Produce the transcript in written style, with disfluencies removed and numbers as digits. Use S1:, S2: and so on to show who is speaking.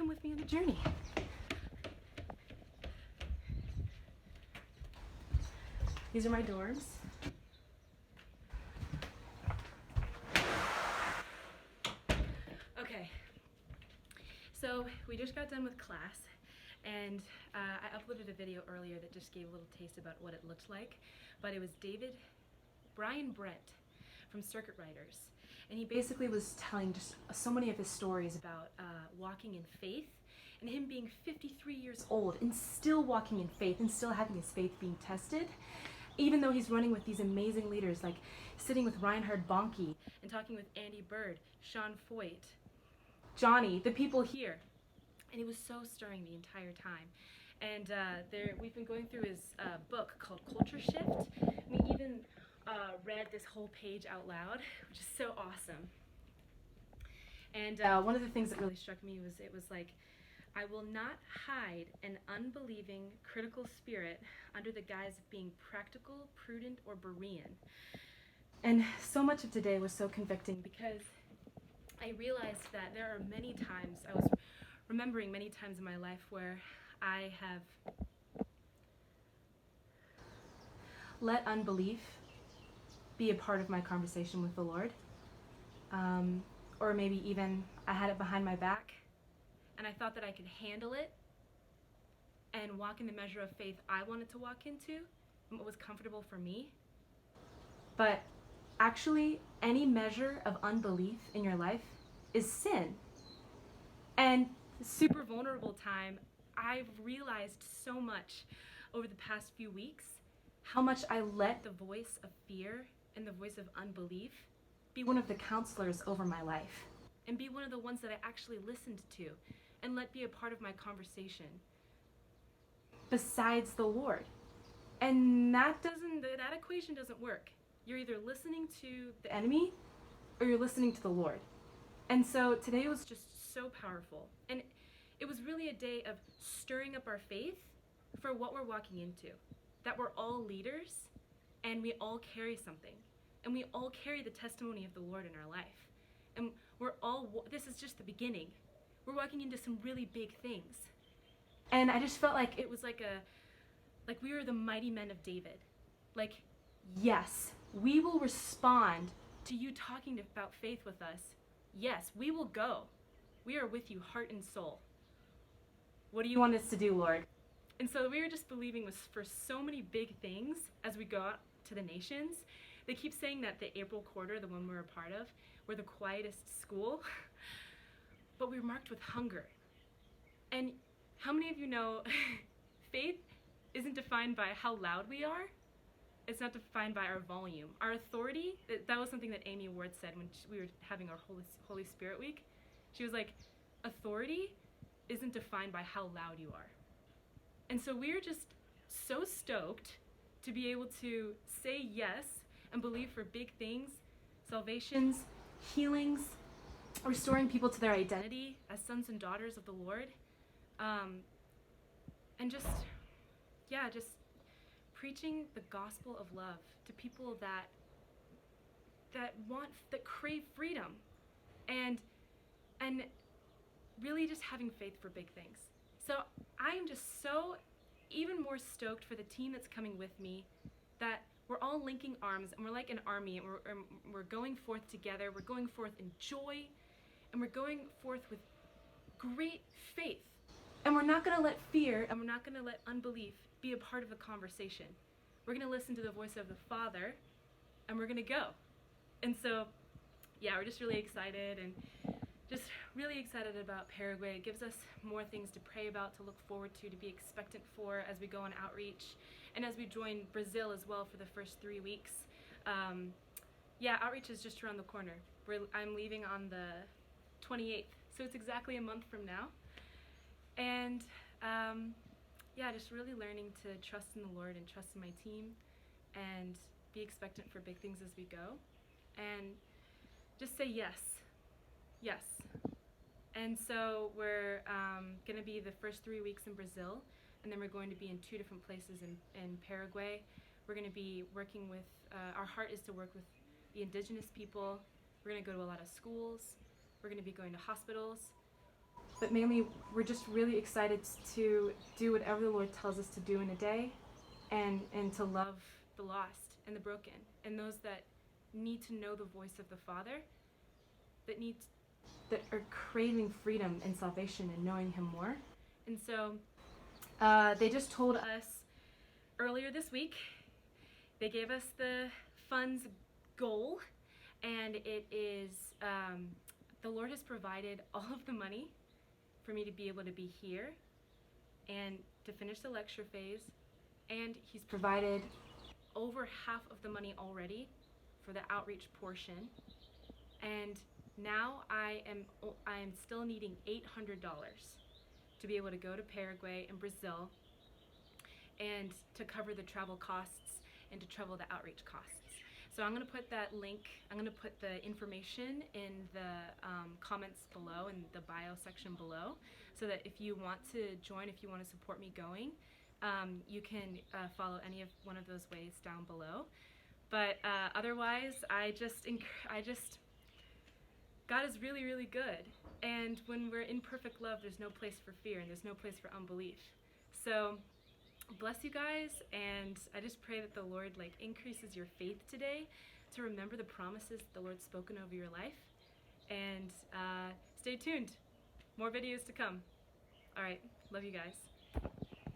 S1: come with me on a journey. These are my dorms. Okay, so we just got done with class, and I uploaded a video earlier that just gave a little taste about what it looked like, but it was Brian Brent from Circuit Riders, and he basically was telling just so many of his stories about walking in faith, and him being 53 years old and still walking in faith and still having his faith being tested, even though he's running with these amazing leaders, like sitting with Reinhard Bonnke and talking with Andy Bird, Sean Foyt, Johnny, the people here. And it was so stirring the entire time. And we've been going through his book called Culture Shift. We even read this whole page out loud, which is so awesome. And one of the things that really struck me was it was like, I will not hide an unbelieving, critical spirit under the guise of being practical, prudent, or Berean. And so much of today was so convicting because I realized that there are many times, I was remembering many times in my life where I have let unbelief be a part of my conversation with the Lord. Or maybe even I had it behind my back and I thought that I could handle it and walk in the measure of faith I wanted to walk into and what was comfortable for me. But actually, any measure of unbelief in your life is sin. And super vulnerable time, I've realized so much over the past few weeks how much I let the voice of fear and the voice of unbelief be one of the counselors over my life and be one of the ones that I actually listened to and let be a part of my conversation besides the Lord. And that equation doesn't work. You're either listening to the enemy or you're listening to the Lord. And so today was just so powerful. And it was really a day of stirring up our faith for what we're walking into. That we're all leaders and we all carry something. And we all carry the testimony of the Lord in our life. And this is just the beginning. We're walking into some really big things. And I just felt like it was like we were the mighty men of David. Like, yes, we will respond to you talking about faith with us. Yes, we will go. We are with you, heart and soul. What do you want us to do, Lord? And so we were just believing for so many big things as we go out to the nations. They keep saying that the April quarter, the one we're a part of, we're the quietest school, but we're marked with hunger. And how many of you know faith isn't defined by how loud we are? It's not defined by our volume. Our authority, that was something that Amy Ward said when we were having our Holy Spirit week. She was like, authority isn't defined by how loud you are. And so we're just so stoked to be able to say yes and believe for big things, salvations, healings, restoring people to their identity as sons and daughters of the Lord. And just preaching the gospel of love to people that crave freedom, and really just having faith for big things. So I am just so even more stoked for the team that's coming with me, that we're all linking arms and we're like an army, and we're going forth together. We're going forth in joy, and we're going forth with great faith. And we're not going to let fear and we're not going to let unbelief be a part of the conversation. We're going to listen to the voice of the Father, and we're going to go. And so, yeah, we're just really excited and just really excited about Paraguay. It gives us more things to pray about, to look forward to be expectant for as we go on outreach, and as we join Brazil as well for the first 3 weeks. Outreach is just around the corner. I'm leaving on the 28th, so it's exactly a month from now. And just really learning to trust in the Lord and trust in my team and be expectant for big things as we go. And just say yes. Yes. And so we're going to be the first 3 weeks in Brazil, and then we're going to be in 2 different places in Paraguay. We're going to be working with, our heart is to work with the indigenous people. We're going to go to a lot of schools. We're going to be going to hospitals. but mainly we're just really excited to do whatever the Lord tells us to do in a day, and to love the lost and the broken and those that need to know the voice of the Father, that need that are craving freedom and salvation and knowing Him more. And so they just told us earlier this week, they gave us the funds goal, and it is the Lord has provided all of the money for me to be able to be here and to finish the lecture phase, and He's provided over half of the money already for the outreach portion. And now I am still needing $800 to be able to go to Paraguay and Brazil, and to cover the travel costs and to travel the outreach costs. So I'm going to put that link, I'm going to put the information in the comments below, in the bio section below, so that if you want to join, if you want to support me going, you can follow any of one of those ways down below. But otherwise, God is really, really good. And when we're in perfect love, there's no place for fear and there's no place for unbelief. So bless you guys, and I just pray that the Lord increases your faith today to remember the promises the Lord's spoken over your life. And stay tuned. More videos to come. All right. Love you guys.